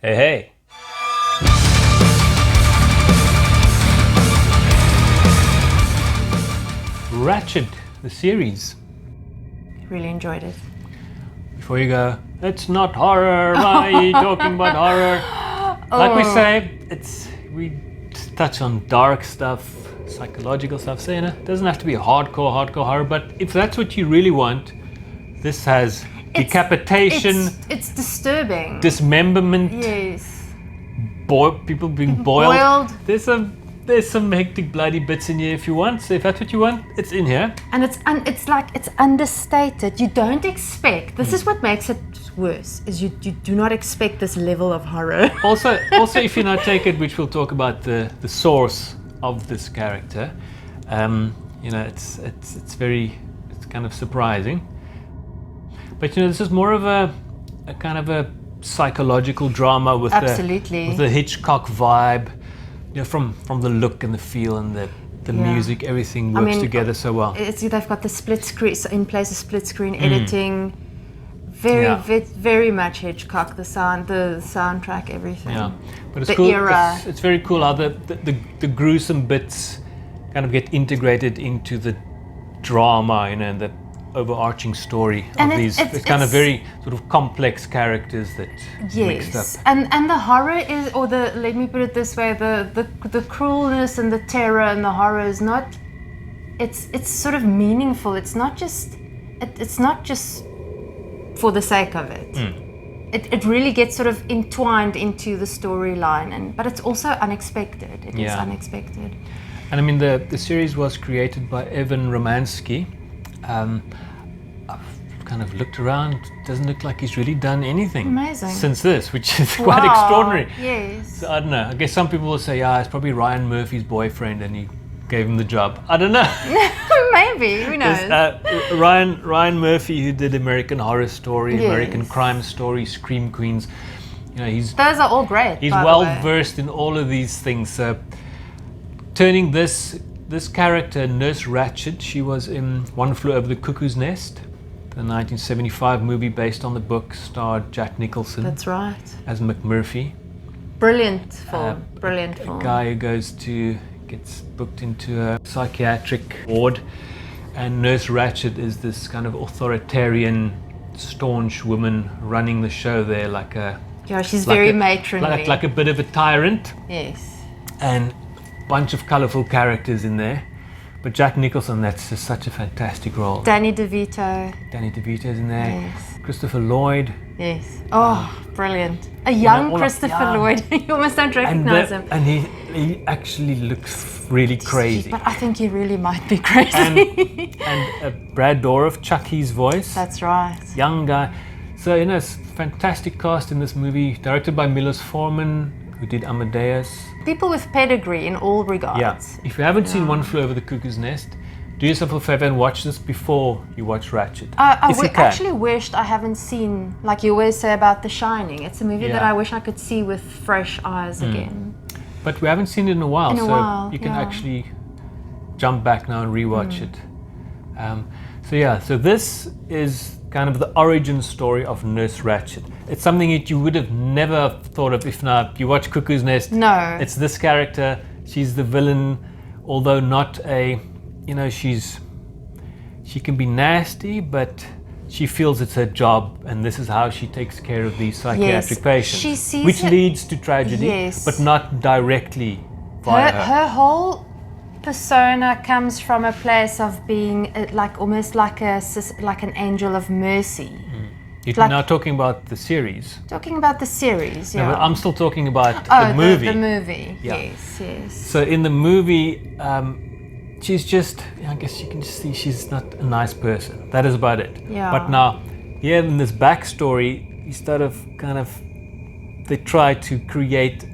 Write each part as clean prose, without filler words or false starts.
Hey, hey. Ratched, the series. Really enjoyed it. Before you go, it's not horror, why are you talking about horror? Like we say, we touch on dark stuff, psychological stuff, so it doesn't have to be hardcore horror, but if that's what you really want, this has decapitation. It's disturbing. Dismemberment. Yes. People being boiled. There's some hectic bloody bits in here if you want. So if that's what you want, it's in here. And it's understated. You don't expect. This is what makes it worse. Is you do not expect this level of horror. Also, if you now take it, which we'll talk about the source of this character, it's kind of surprising. But this is more of a kind of a psychological drama with the Hitchcock vibe. From the look and the feel and the music, everything works together so well. They've got the split screen in place, of split screen editing. Very much Hitchcock. The soundtrack, everything. Yeah, but it's the cool. Era. It's very cool how the gruesome bits kind of get integrated into the drama, and the overarching story of these. It's kind of very sort of complex characters that mixed up. And the horror is, let me put it this way, the cruelness and the terror and the horror is not. It's sort of meaningful. It's not just for the sake of it. It really gets sort of entwined into the storyline, but it's also unexpected. It is unexpected. And I mean the series was created by Evan Romansky. I've kind of looked around. It doesn't look like he's really done anything since this, which is quite extraordinary. Yes. So I don't know. I guess some people will say, it's probably Ryan Murphy's boyfriend and he gave him the job. I don't know. Maybe. Who knows? Ryan Murphy, who did American Horror Story, American Crime Story, Scream Queens. Those are all great. He's well versed in all of these things. So turning this character, Nurse Ratched, she was in One Flew Over the Cuckoo's Nest, the 1975 movie based on the book, starred Jack Nicholson. That's right. As McMurphy. Brilliant film. A guy who gets booked into a psychiatric ward, and Nurse Ratched is this kind of authoritarian, staunch woman running the show there, she's very matronly. Like a bit of a tyrant. Yes. And bunch of colourful characters in there, but Jack Nicholson, that's just such a fantastic role. Danny DeVito's in there. Yes. Christopher Lloyd. Yes. Brilliant. A young Christopher Lloyd. You almost don't recognize him. And he actually looks really crazy. But I think he really might be crazy. And Brad Dourif, Chucky's voice. That's right. Young guy. So it's fantastic cast in this movie, directed by Milos Forman, who did Amadeus. People with pedigree in all regards. Yeah. If you haven't seen One Flew Over the Cuckoo's Nest, do yourself a favor and watch this before you watch Ratched. I actually wished I haven't seen, like you always say about The Shining. It's a movie that I wish I could see with fresh eyes again. But we haven't seen it in a while, so you can actually jump back now and rewatch it. So this is kind of the origin story of Nurse Ratched. It's something that you would have never thought of if not you watch Cuckoo's Nest. No. It's this character. She's the villain, although not a, she can be nasty, but she feels it's her job, and this is how she takes care of these psychiatric patients. She sees which leads to tragedy, but not directly via her. Her whole persona comes from a place of being almost like an angel of mercy. You're now talking about the series. Talking about the series, No, but I'm still talking about the movie. The movie, yes. So in the movie, she's just, I guess you can just see she's not a nice person. That is about it. Yeah. But now, here in this backstory, they try to create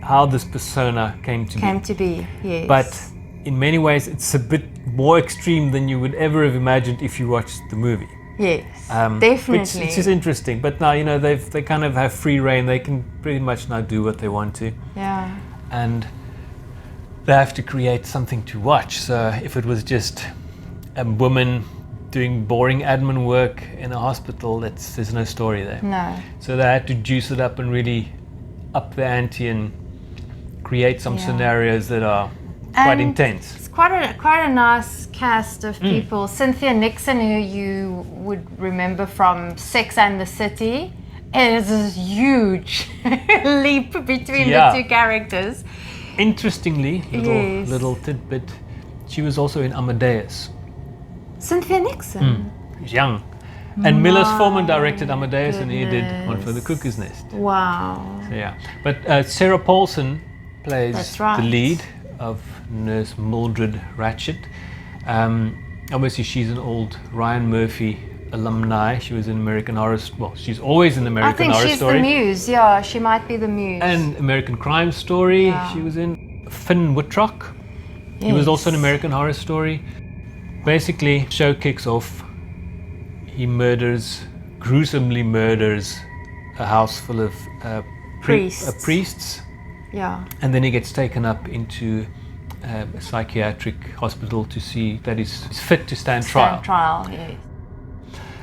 how this persona came to be. Yes. But in many ways, it's a bit more extreme than you would ever have imagined if you watched the movie. Yes, definitely. It's just interesting. But now, they kind of have free reign. They can pretty much now do what they want to. Yeah. And they have to create something to watch. So if it was just a woman doing boring admin work in a hospital, there's no story there. No. So they had to juice it up and really up the ante and create some scenarios that are quite intense. It's quite a nice cast of people. Cynthia Nixon, who you would remember from Sex and the City, is this huge leap between the two characters. Interestingly, little tidbit, she was also in Amadeus. Cynthia Nixon? She's young. And Milos Forman directed Amadeus, and he did One for the Cuckoo's Nest. Wow. So, yeah. But Sarah Paulson plays the lead of Nurse Mildred Ratched. Obviously, she's an old Ryan Murphy alumni. She was in American Horror. Well, she's always in American Horror Story. I think she's the muse. Yeah, she might be the muse. And American Crime Story. She was in. Finn Wittrock. He was also in American Horror Story. Basically, show kicks off. He gruesomely murders a house full of priests. Yeah. And then he gets taken up into a psychiatric hospital to see that he's fit to stand trial. Yes.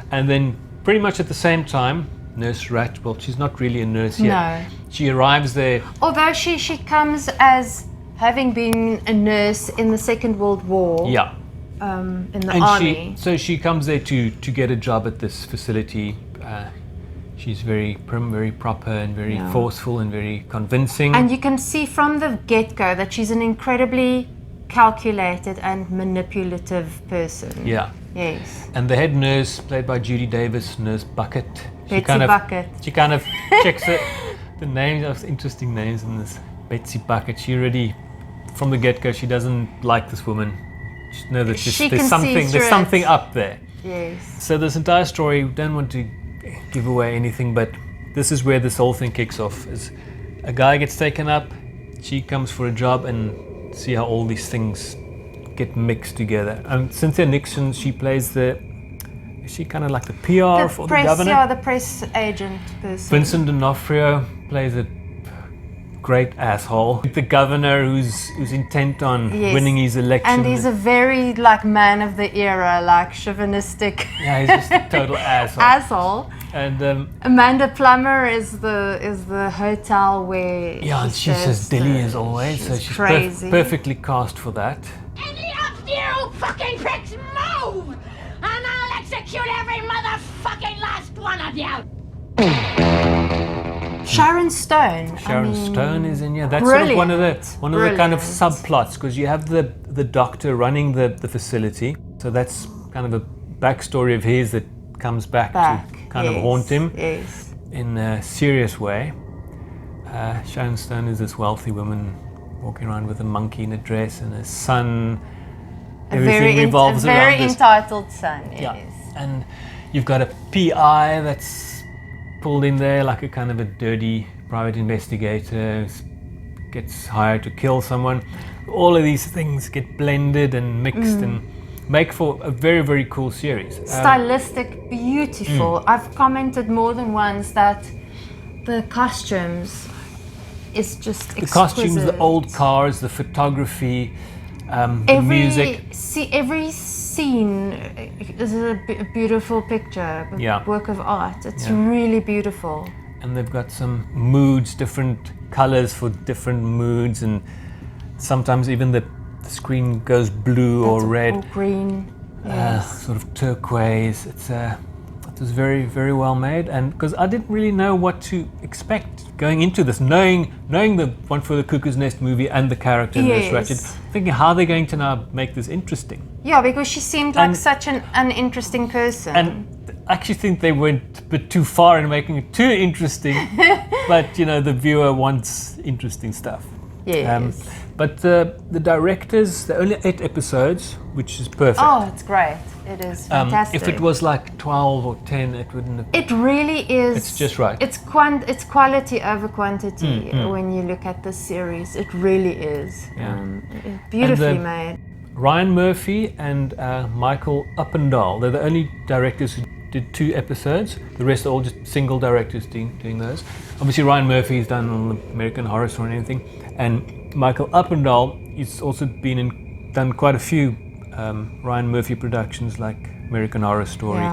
And then pretty much at the same time, Nurse Ratched, well, she's not really a nurse yet. No. She arrives there. Although she comes as having been a nurse in the Second World War. Yeah. In the army. So she comes there to get a job at this facility. She's very proper and very forceful and very convincing. And you can see from the get-go that she's an incredibly calculated and manipulative person. Yeah. Yes. And the head nurse, played by Judy Davis, Nurse Bucket. Bucket. She kind of checks the names. Of interesting names in this. Betsy Bucket. She already, from the get-go, she doesn't like this woman. She knows that there's something up there. Yes. So this entire story, we don't want to give away anything, but this is where this whole thing kicks off. Is a guy gets taken up, she comes for a job, and see how all these things get mixed together. And Cynthia Nixon, she plays is she kind of like the PR for the governor? Yeah, the press agent person. Vincent D'Onofrio plays a great asshole. The governor who's intent on winning his election. And he's a very man of the era, chauvinistic. Yeah, he's just a total asshole. And Amanda Plummer is the hotel where and she says Dilly as always, so she's crazy. Perfectly cast for that. Any of you fucking pricks move, and I'll execute every motherfucking last one of you. Sharon Stone. Stone is in here. That's sort of one of the kind of subplots, because you have the doctor running the facility. So that's kind of a backstory of his that comes back to kind of haunt him in a serious way. Sharon Stone is this wealthy woman walking around with a monkey in a dress and a son. Everything revolves around this. A very entitled son. Yeah. And you've got a PI that's pulled in there, like a kind of a dirty private investigator, gets hired to kill someone. All of these things get blended and mixed and make for a very, very cool series. Stylistic, beautiful. I've commented more than once that the costumes is just exquisite. The costumes, the old cars, the photography, the music. Every scene is a beautiful picture, work of art. It's really beautiful. And they've got some moods, different colors for different moods, and sometimes even the screen goes blue or red. Or green. Sort of turquoise. It was very, very well made, and because I didn't really know what to expect going into this, knowing the One for the Cuckoo's Nest movie and the character Nurse Ratched, thinking how they're going to now make this interesting. Yeah, because she seemed like such an interesting person. And I actually think they went a bit too far in making it too interesting, but the viewer wants interesting stuff. Yes. But the directors, there are only 8 episodes, which is perfect. Oh, it's great. It is fantastic. If it was like 12 or 10, it wouldn't have... It really is... It's just right. It's quality over quantity when you look at this series. It really is. Beautifully made. Ryan Murphy and Michael Uppendahl, they're the only directors who did 2 episodes. The rest are all just single directors doing those. Obviously, Ryan Murphy's done on the American Horror Story and anything. And Michael Uppendahl, he's also done quite a few Ryan Murphy productions like American Horror Story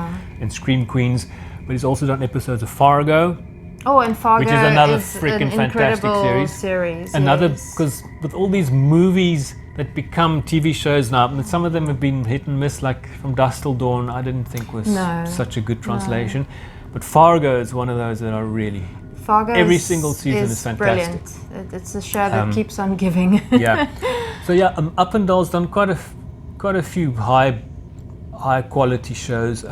and Scream Queens, but he's also done episodes of Fargo, Oh, and Fargo which is another an freaking fantastic incredible series. Another, yes. because with all these movies that become TV shows now, and some of them have been hit and miss, like From Dusk Till Dawn, I didn't think was such a good translation. But Fargo is one of those that are really... Fargo every single season is fantastic. Brilliant. It's a show that keeps on giving. Yeah. So yeah, Uppendal's done quite a few high quality shows.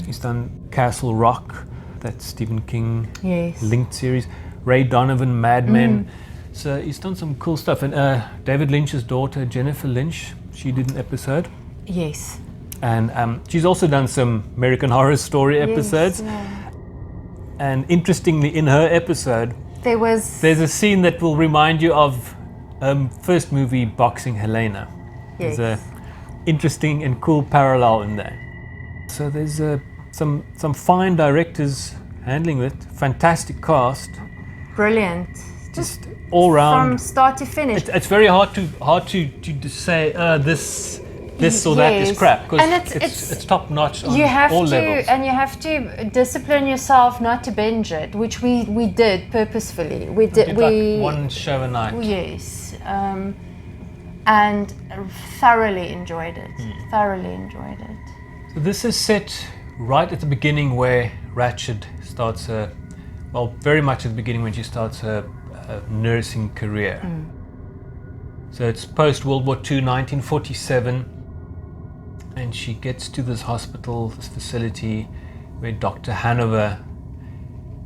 He's done Castle Rock, that Stephen King linked series. Ray Donovan, Mad Men. So he's done some cool stuff. And David Lynch's daughter, Jennifer Lynch, she did an episode. Yes. And she's also done some American Horror Story episodes. Yes, yeah. And interestingly, in her episode, there's a scene that will remind you of first movie, Boxing Helena. Yes. There's a interesting and cool parallel in there. So there's some fine directors handling it. Fantastic cast. Brilliant. Just all round. From start to finish. It's very hard to say this or that is crap, because it's top notch on all levels. And you have to discipline yourself not to binge it, which we did purposefully. We did like one show a night. Yes, and thoroughly enjoyed it. Thoroughly enjoyed it. So this is set right at the beginning where Ratched starts her, well, very much at the beginning when she starts her nursing career. So it's post World War II, 1947. And she gets to this hospital, this facility, where Dr. Hanover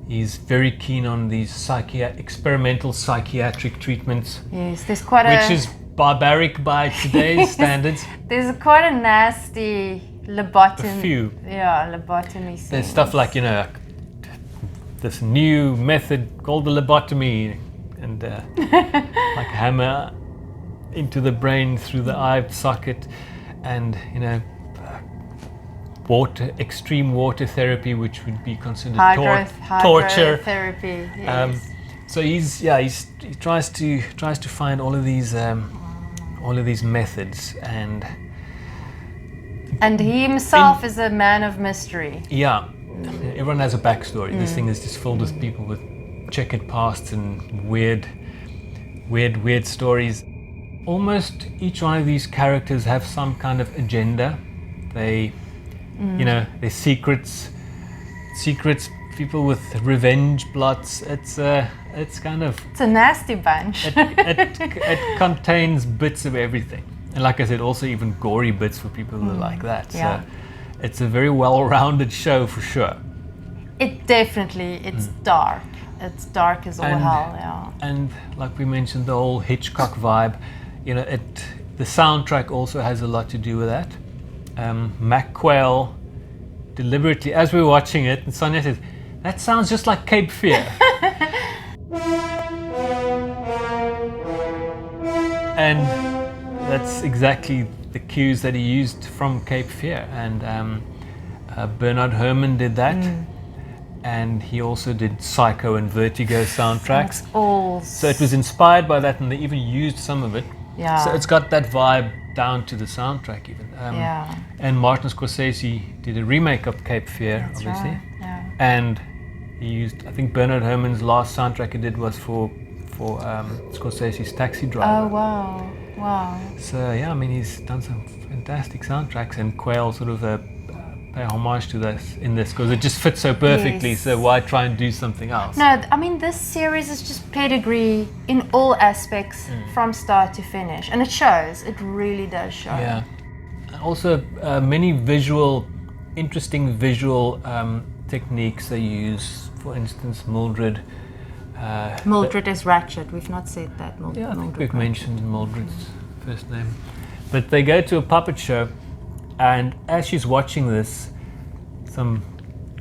is very keen on these experimental psychiatric treatments. Yes, there's quite which is barbaric by today's standards. There's quite a nasty lobotomy. A few. Yeah, lobotomy scene. There's stuff like, this new method called the lobotomy, and like hammer into the brain through the eye socket. And extreme water therapy, which would be considered torture. Therapy. Yes. So he tries to find all of these methods, and he himself is a man of mystery. Yeah, everyone has a backstory. This thing is just filled with people with checkered pasts and weird stories. Almost each one of these characters have some kind of agenda. They, their secrets, people with revenge plots. It's a nasty bunch. It contains bits of everything, and like I said, also even gory bits for people who like that. Yeah. So it's a very well-rounded show for sure. It's dark. It's dark as all hell. Yeah. And like we mentioned, the whole Hitchcock vibe. The soundtrack also has a lot to do with that. Mac Quayle deliberately, as we were watching it, and Sonia says, "That sounds just like Cape Fear." And that's exactly the cues that he used from Cape Fear. And Bernard Herrmann did that. And he also did Psycho and Vertigo soundtracks. So it was inspired by that, and they even used some of it. Yeah. So it's got that vibe down to the soundtrack even. And Martin Scorsese did a remake of Cape Fear, That's obviously. Right. Yeah. And he used, I think Bernard Herrmann's last soundtrack he did was for Scorsese's Taxi Driver. Oh, wow. Wow. So yeah, I mean, he's done some fantastic soundtracks, and Quayle sort of pay homage to this in this, because it just fits so perfectly. Yes. So why try and do something else? No, I mean, this series is just pedigree in all aspects from start to finish, and it shows. It really does show. Yeah. Also, many interesting visual techniques they use. For instance, Mildred is Ratched. We've not said that. I think we've mentioned Mildred's first name. But they go to a puppet show, and as she's watching this, some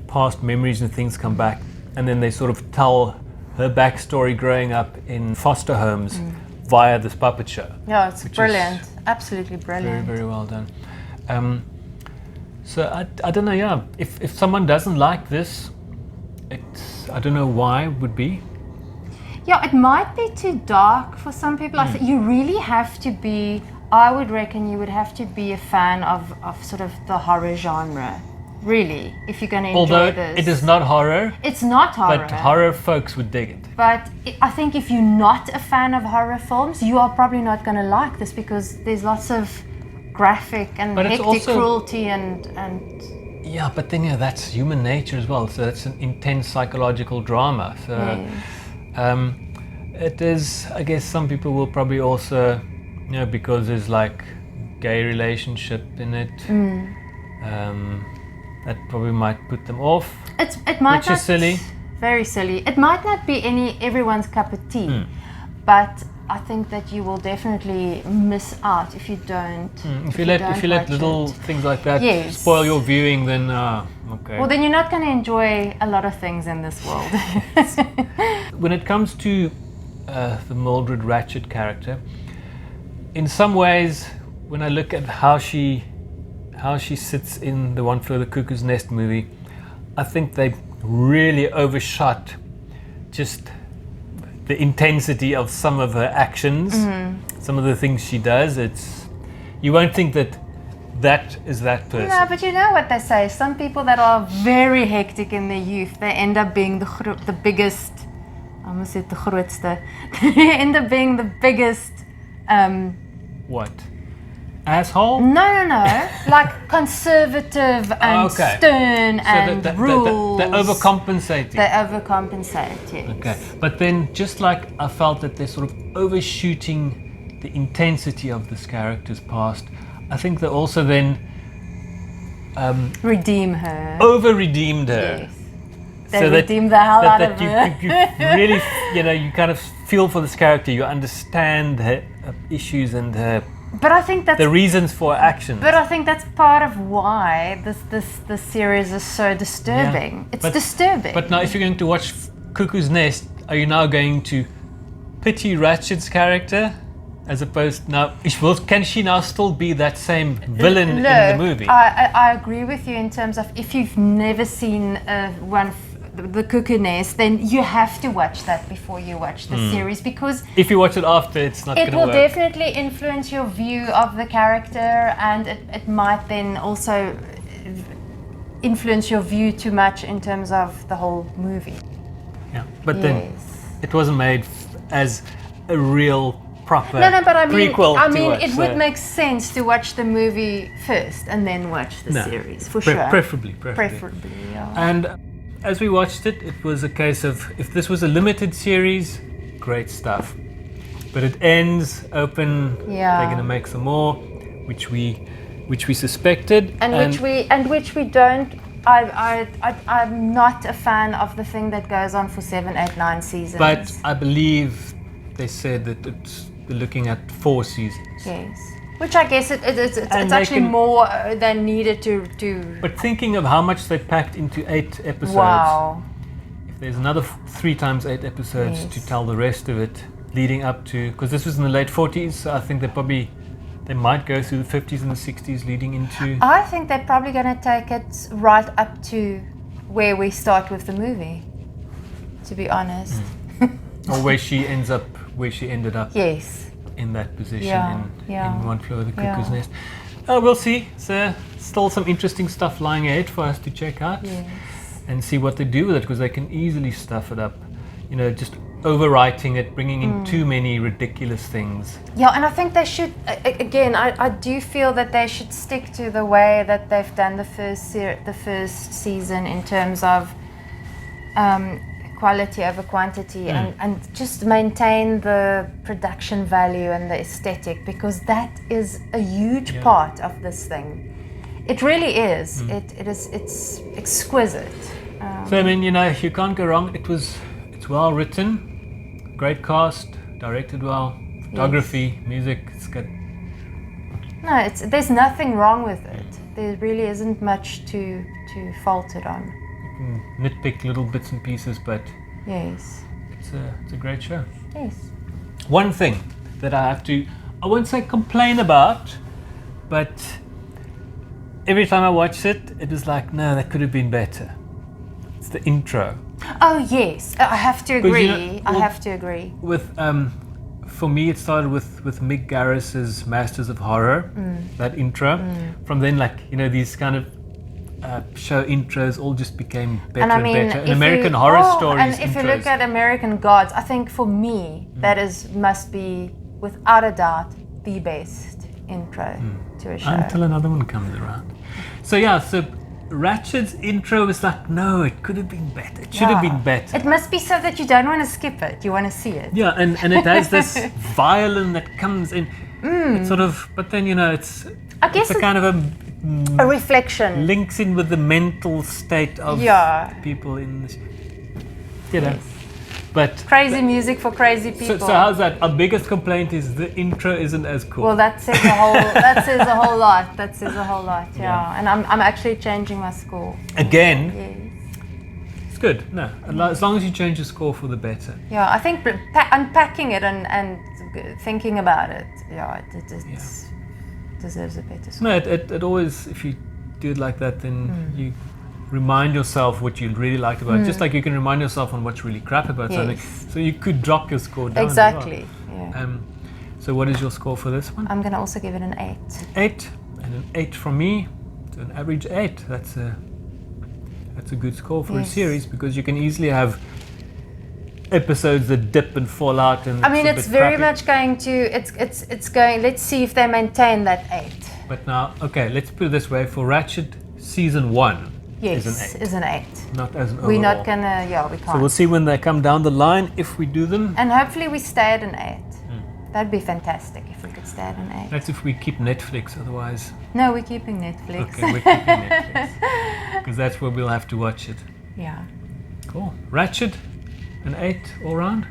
past memories and things come back, and then they sort of tell her backstory growing up in foster homes via this puppet show. Yeah, it's brilliant. Absolutely brilliant. Very, very well done. So I don't know, yeah, if someone doesn't like this, I don't know why it would be. Yeah, it might be too dark for some people. I think you really have to be, I would reckon you would have to be a fan of sort of the horror genre really, if you're going to enjoy Although this. it is not horror, It's not horror. but horror folks would dig it. But I think if you're not a fan of horror films, you are probably not going to like this because there's lots of graphic and But it's hectic also- cruelty and Yeah, but then that's human nature as well. So it's an intense psychological drama. So it is. I guess some people will probably also, because there's like gay relationship in it. That probably might put them off. it might Which not, is silly. Very silly. It might not be everyone's cup of tea, but I think that you will definitely miss out if you don't. If you let watch little it. things like that Yes. spoil your viewing, then okay. Well, then you're not going to enjoy a lot of things in this world. When it comes to the Mildred Ratched character, in some ways, when I look at how she sits in the One Flew Over the Cuckoo's Nest movie, I think they really overshot just the intensity of some of her actions, some of the things she does. You won't think that is that person. No, but you know what they say. Some people that are very hectic in their youth, they end up being the biggest. I almost said the grootste. They end up being the biggest. What? Asshole? No. Like conservative and Okay. stern and rules. They're overcompensating. They overcompensate, yes. Okay, but then just like I felt that they're sort of overshooting the intensity of this character's past, I think they also then Redeem her. over-redeemed her. Yes. They redeem the hell out of her. You really, you kind of feel for this character. You understand her issues and her But I think that's the reasons for her actions. But I think that's part of why this series is so disturbing. Yeah. It's disturbing. But now, if you're going to watch Cuckoo's Nest, are you now going to pity Ratched's character, as opposed now? Can she now still be that same villain in the movie? I agree with you in terms of if you've never seen the Cuckoo Nest, then you have to watch that before you watch the series, because if you watch it after, it's not going it to will work. definitely influence your view of the character, and it might then also influence your view too much in terms of the whole movie. Yeah, but then it wasn't made as a real proper No, but I mean, prequel to watch, it would make sense to watch the movie first and then watch the series, for sure. Preferably, yeah. And as we watched it, it was a case of, if this was a limited series, great stuff. But it ends open. Yeah. They're going to make some more, which we suspected, which we don't. I'm not a fan of the thing that goes on for 7, 8, 9 seasons. But I believe they said that they're looking at 4 seasons. Yes. Which I guess it's actually more than needed to do. But thinking of how much they packed into 8 episodes. Wow. If there's another 3 times 8 episodes to tell the rest of it, leading up to, because this was in the late 40s, so I think they might go through the 50s and the 60s leading into. I think they're probably going to take it right up to where we start with the movie, to be honest. Or where she ended up. Yes. In that position in One Flew Over the Cuckoo's Nest. We'll see. So still some interesting stuff lying ahead for us to check out and see what they do with it, because they can easily stuff it up. Just overwriting it, bringing in too many ridiculous things. Yeah, and I think they should, again, I do feel that they should stick to the way that they've done the first season in terms of quality over quantity, and just maintain the production value and the aesthetic, because that is a huge part of this thing. It really is. It's exquisite. So I mean, you can't go wrong. It's well written, great cast, directed well, photography, music. It's good. No, there's nothing wrong with it. There really isn't much to fault it on. Nitpick little bits and pieces, but yes, it's a great show. Yes. One thing that I won't say complain about, but every time I watch it, it is like, no, that could have been better. It's the intro. Oh yes, I have to agree. I have to agree. With for me, it started with Mick Garris's Masters of Horror, that intro. From then, these kind of show intros all just became better And I mean, and better. And American Horror Stories and if you look intros. at American Gods, I think for me that must be without a doubt the best intro to a show. Until another one comes around. So yeah, so Ratched's intro was like, no, it could have been better. It should have been better. It must be so that you don't want to skip it. You want to see it. Yeah, and it has this violin that comes in. It's sort of, but then it's I guess it's a kind of a reflection. links in with the mental state of people in this, Yes. But Crazy music for crazy people. so how's that? Our biggest complaint is the intro isn't as cool. Well, that says a whole. That says a whole lot. That says a whole lot. Yeah. And I'm actually changing my score. Again, Yes. it's good. No, as long as you change the score for the better. Yeah, I think unpacking it and thinking about it. Yeah, it deserves a better score. No, it always, if you do it like that, then you remind yourself what you really liked about it. Just like you can remind yourself on what's really crap about something. So you could drop your score down. Exactly. As well. Yeah. So what is your score for this one? I'm gonna also give it an 8. 8, and an 8 from me. So an average 8. That's a good score for a series, because you can easily have episodes that dip and fall out. And I mean, it's very much going to. It's going. Let's see if they maintain that 8. But now, okay, let's put it this way: for Ratched season 1. Yes, is an 8. Is an 8. Not as an We're overall. not gonna. Yeah, we can't. So we'll see when they come down the line if we do them. And hopefully we stay at an 8. That'd be fantastic if we could stay at an 8. That's if we keep Netflix, otherwise. No, we're keeping Netflix. Okay, we're keeping Netflix. Because that's where we'll have to watch it. Yeah. Cool. Ratched, an 8 all round.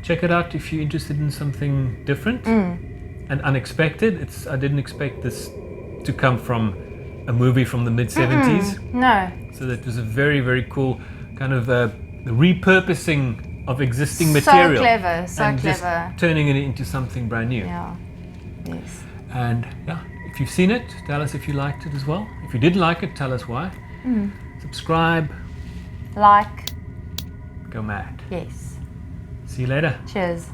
Check it out if you're interested in something different and unexpected. I didn't expect this to come from a movie from the mid-70s. No. So that was a very, very cool kind of repurposing of existing material. So clever, so and clever. Just turning it into something brand new. Yeah. Yes. And yeah, if you've seen it, tell us if you liked it as well. If you didn't like it, tell us why. Subscribe. Like. Go mad. Yes. See you later. Cheers.